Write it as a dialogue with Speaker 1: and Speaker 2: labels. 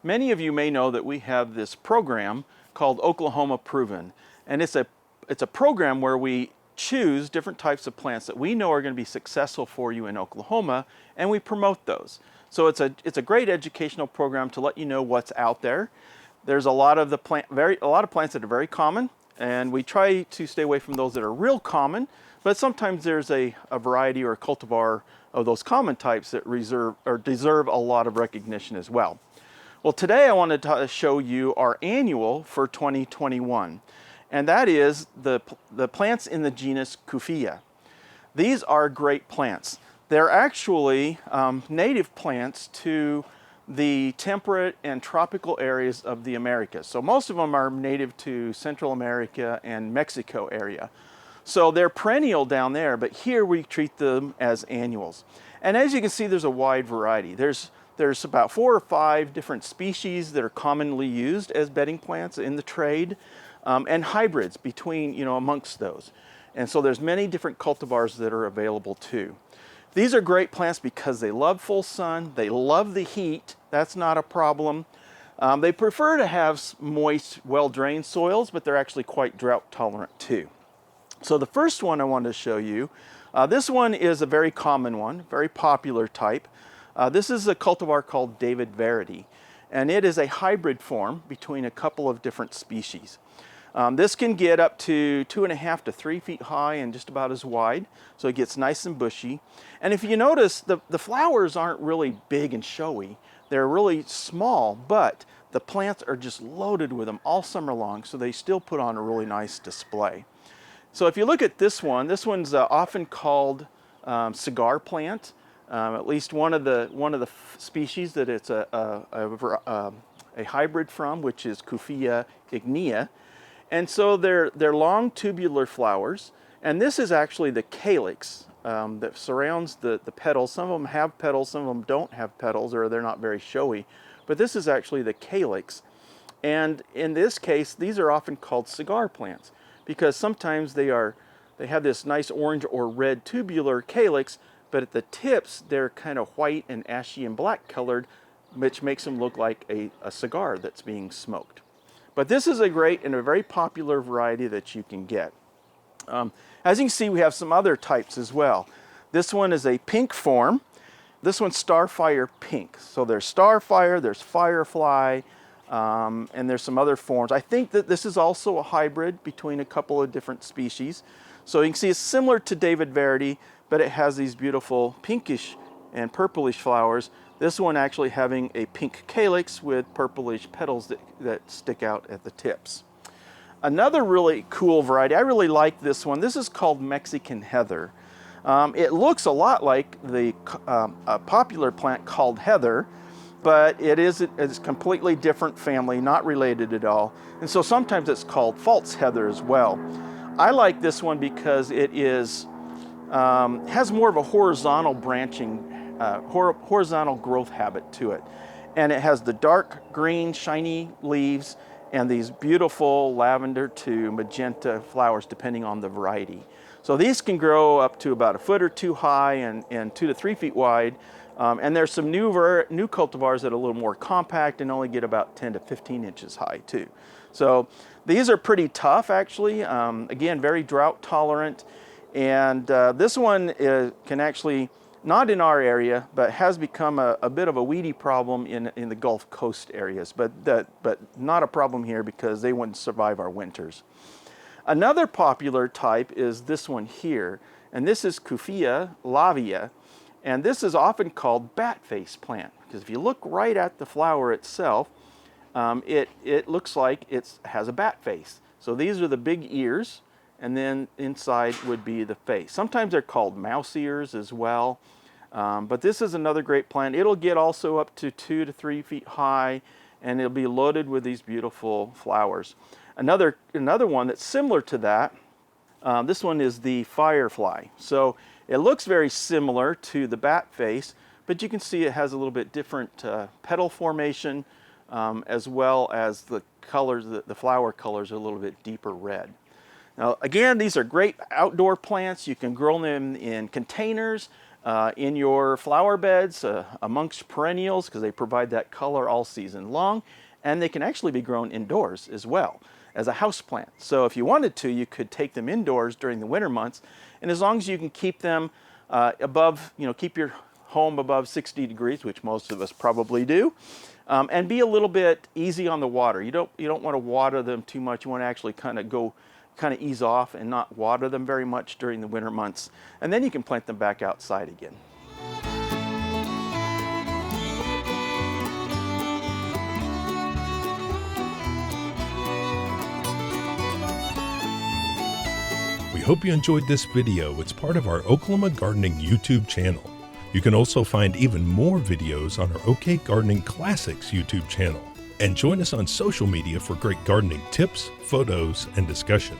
Speaker 1: Many of you may know that we have this program called Oklahoma Proven, and it's a program where we choose different types of plants that we know are going to be successful for you in Oklahoma, and we promote those. So it's a great educational program to let you know what's out there. There's a lot of plants that are very common, and we try to stay away from those that are real common, but sometimes there's a variety or a cultivar of those common types that deserve a lot of recognition as well. Well, today I wanted to show you our annual for 2021, and that is the plants in the genus Cuphea. These are great plants. They're actually native plants to the temperate and tropical areas of the Americas. So most of them are native to Central America and Mexico area. So they're perennial down there, but here we treat them as annuals. And as you can see, there's a wide variety. There's about 4 or 5 different species that are commonly used as bedding plants in the trade, and hybrids between, amongst those. And so there's many different cultivars that are available too. These are great plants because they love full sun, they love the heat, that's not a problem. They prefer to have moist, well-drained soils, but they're actually quite drought tolerant too. So the first one I wanted to show you, this one is a very common one, very popular type. This is a cultivar called David Verity, and it is a hybrid form between a couple of different species. This can get up to 2.5 to 3 feet high and just about as wide, so it gets nice and bushy. And if you notice, the flowers aren't really big and showy. They're really small, but the plants are just loaded with them all summer long, so they still put on a really nice display. So if you look at this one's often called cigar plant. At least one of the species that it's a hybrid from, which is Cuffia ignea. And so they're long tubular flowers, and this is actually the calyx that surrounds the petals. Some of them have petals, some of them don't have petals, or they're not very showy. But this is actually the calyx. And in this case, these are often called cigar plants because sometimes they have this nice orange or red tubular calyx, but at the tips they're kind of white and ashy and black colored, which makes them look like a cigar that's being smoked. But this is a great and a very popular variety that you can get. As you can see, we have some other types as well. This one is a pink form. This one's Starfire Pink. So there's Starfire, there's Firefly, and there's some other forms. I think that this is also a hybrid between a couple of different species. So you can see it's similar to David Verity, but it has these beautiful pinkish and purplish flowers. This one actually having a pink calyx with purplish petals that stick out at the tips. Another really cool variety, I really like this one. This is called Mexican heather. It looks a lot like the popular plant called heather, but it's a completely different family, not related at all. And so sometimes it's called false heather as well. I like this one because it has more of a horizontal branching, horizontal growth habit to it. And it has the dark green, shiny leaves and these beautiful lavender to magenta flowers depending on the variety. So these can grow up to about 1 foot or 2 high and 2 to 3 feet wide. And there's some new cultivars that are a little more compact and only get about 10 to 15 inches high too. So these are pretty tough actually. Again, very drought tolerant. And this one can actually, not in our area, but has become a bit of a weedy problem in the Gulf Coast areas, but not a problem here because they wouldn't survive our winters. Another popular type is this one here, and this is Kufia Lavia, and this is often called bat face plant because if you look right at the flower itself, it looks like it has a bat face. So these are the big ears, and then inside would be the face. Sometimes they're called mouse ears as well. But this is another great plant. It'll get also up to 2 to 3 feet high, and it'll be loaded with these beautiful flowers. Another one that's similar to that, this one is the Firefly. So it looks very similar to the bat face, but you can see it has a little bit different petal formation, as well as the colors, the flower colors are a little bit deeper red. Now again, these are great outdoor plants. You can grow them in containers. in your flower beds, amongst perennials, because they provide that color all season long, and they can actually be grown indoors as well as a house plant. So if you wanted to, you could take them indoors during the winter months, and as long as you can keep them above, keep your home above 60 degrees, which most of us probably do, and be a little bit easy on the water. You don't want to water them too much. You want to actually kind of ease off and not water them very much during the winter months, and then you can plant them back outside again.
Speaker 2: We hope you enjoyed this video. It's part of our Oklahoma Gardening YouTube channel. You can also find even more videos on our OK Gardening Classics YouTube channel. And join us on social media for great gardening tips, photos, and discussion.